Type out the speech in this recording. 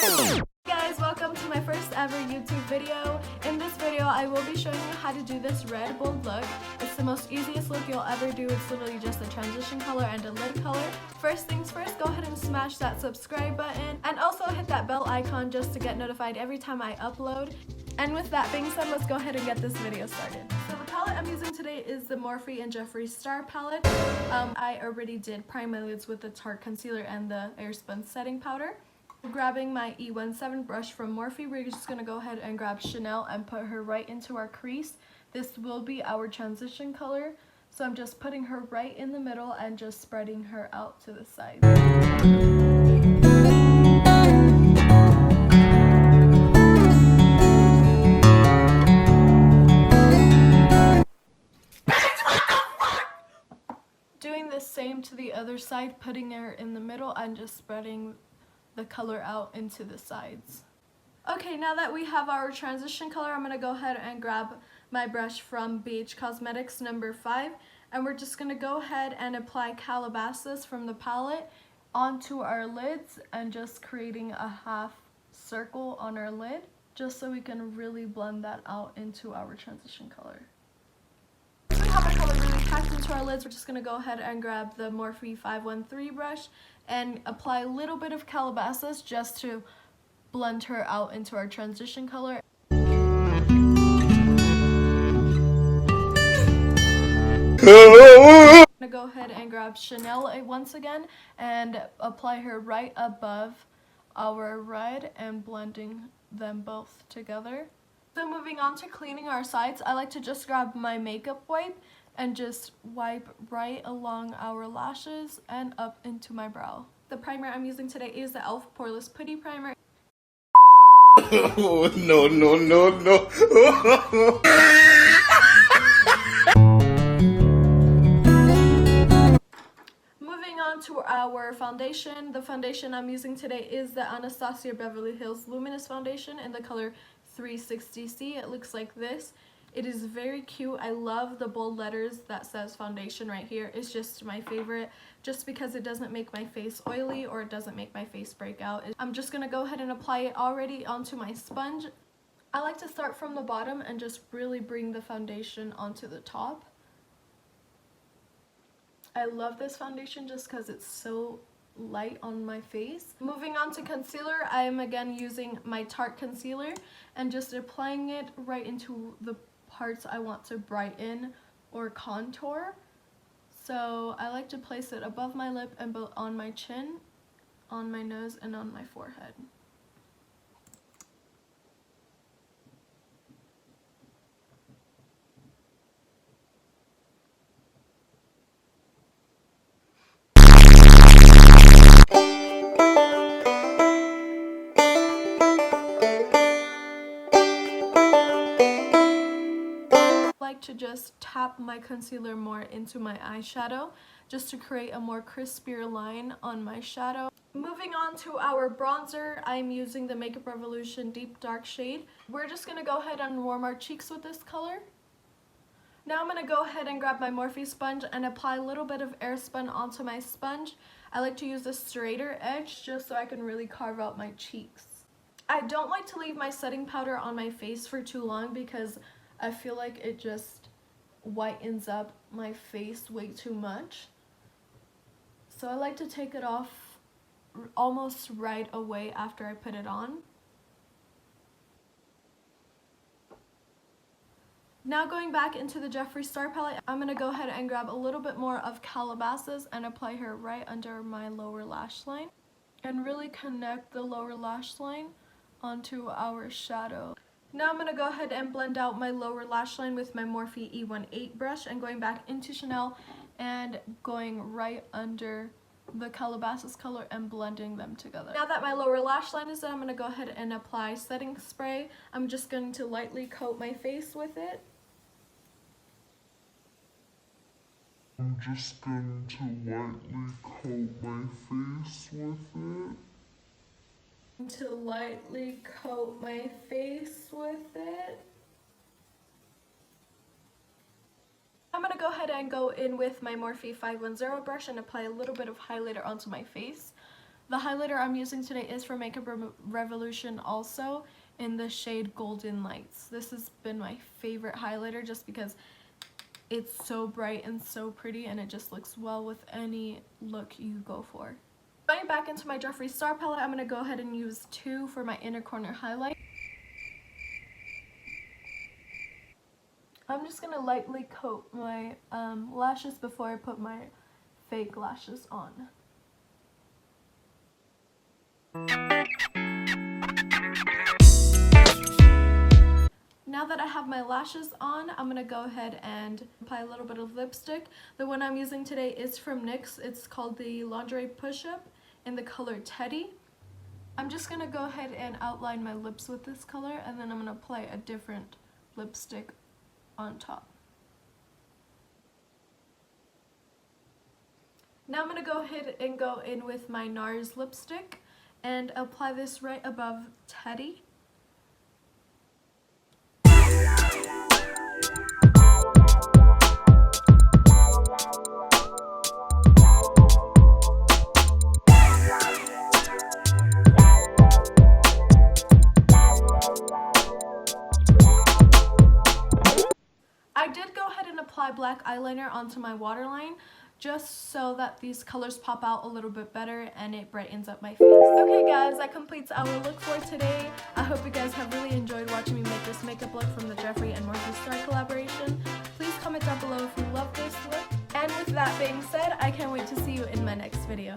Guys, welcome to my first ever YouTube video. In this video, I will be showing you how to do this red bold look. It's the most easiest look you'll ever do. It's literally just a transition color and a lid color. First things first, go ahead and smash that subscribe button and also hit that bell icon just to get notified every time I upload. And with that being said, let's go ahead and get this video started. So the palette I'm using today is the Morphe and Jeffree Star palette. I already did prime my lids with the Tarte concealer and the AIRSPUN setting powder. Grabbing my E17 brush from Morphe, we're just going to go ahead and grab Chanel and put her right into our crease. This will be our transition color, so I'm just putting her right in the middle and just spreading her out to the side. Doing the same to the other side, putting her in the middle and just spreading the color out into the sides. Okay, now that we have our transition color, I'm going to go ahead and grab my brush from BH Cosmetics number 5, and we're just going to go ahead and apply Calabasas from the palette onto our lids and just creating a half circle on our lid just so we can really blend that out into our transition color. We have our color really packed into our lids. We're just going to go ahead and grab the Morphe 513 brush and apply a little bit of Calabasas just to blend her out into our transition color. I'm gonna go ahead and grab Chanel once again and apply her right above our red and blending them both together. So moving on to cleaning our sides, I like to just grab my makeup wipe and just wipe right along our lashes and up into my brow. The primer I'm using today is the e.l.f. Poreless Putty Primer. Oh, no, no, no, no. Moving on to our foundation. The foundation I'm using today is the Anastasia Beverly Hills Luminous Foundation in the color 360C. It looks like this. It is very cute. I love the bold letters that says foundation right here. It's just my favorite just because it doesn't make my face oily or it doesn't make my face break out. I'm just going to go ahead and apply it already onto my sponge. I like to start from the bottom and just really bring the foundation onto the top. I love this foundation just because it's so light on my face. Moving on to concealer, I am again using my Tarte concealer and just applying it right into the parts I want to brighten or contour. So I like to place it above my lip and both on my chin, on my nose, and on my forehead. To just tap my concealer more into my eyeshadow just to create a more crispier line on my shadow. Moving on to our bronzer, I'm using the Makeup Revolution Deep Dark shade. We're just going to go ahead and warm our cheeks with this color. Now I'm going to go ahead and grab my Morphe sponge and apply a little bit of AirSpun onto my sponge. I like to use a straighter edge just so I can really carve out my cheeks. I don't like to leave my setting powder on my face for too long because I feel like it just whitens up my face way too much. So I like to take it off almost right away after I put it on. Now going back into the Jeffree Star palette, I'm going to go ahead and grab a little bit more of Calabasas and apply her right under my lower lash line and really connect the lower lash line onto our shadow. Now I'm going to go ahead and blend out my lower lash line with my Morphe E18 brush and going back into Chanel and going right under the Calabasas color and blending them together. Now that my lower lash line is done, I'm going to go ahead and apply setting spray. I'm just going to lightly coat my face with it. I'm just going to lightly coat my face with it. To lightly coat my face with it. I'm going to go ahead and go in with my Morphe 510 brush and apply a little bit of highlighter onto my face. The highlighter I'm using today is from Makeup Revolution also, in the shade Golden Lights. This has been my favorite highlighter just because it's so bright and so pretty, and it just looks well with any look you go for. Going back into my Jeffree Star palette, I'm going to go ahead and use 2 for my inner corner highlight. I'm just going to lightly coat my lashes before I put my fake lashes on. Now that I have my lashes on, I'm going to go ahead and apply a little bit of lipstick. The one I'm using today is from NYX. It's called the Lingerie Push-Up in the color Teddy. I'm just going to go ahead and outline my lips with this color, and then I'm going to apply a different lipstick on top. Now I'm going to go ahead and go in with my NARS lipstick and apply this right above Teddy. I did go ahead and apply black eyeliner onto my waterline just so that these colors pop out a little bit better and it brightens up my face. Okay guys, that completes our look for today. I hope you guys have really enjoyed watching me make this makeup look from the Jeffree and Morphe Star collaboration. Please comment down below if you love this look. And with that being said, I can't wait to see you in my next video.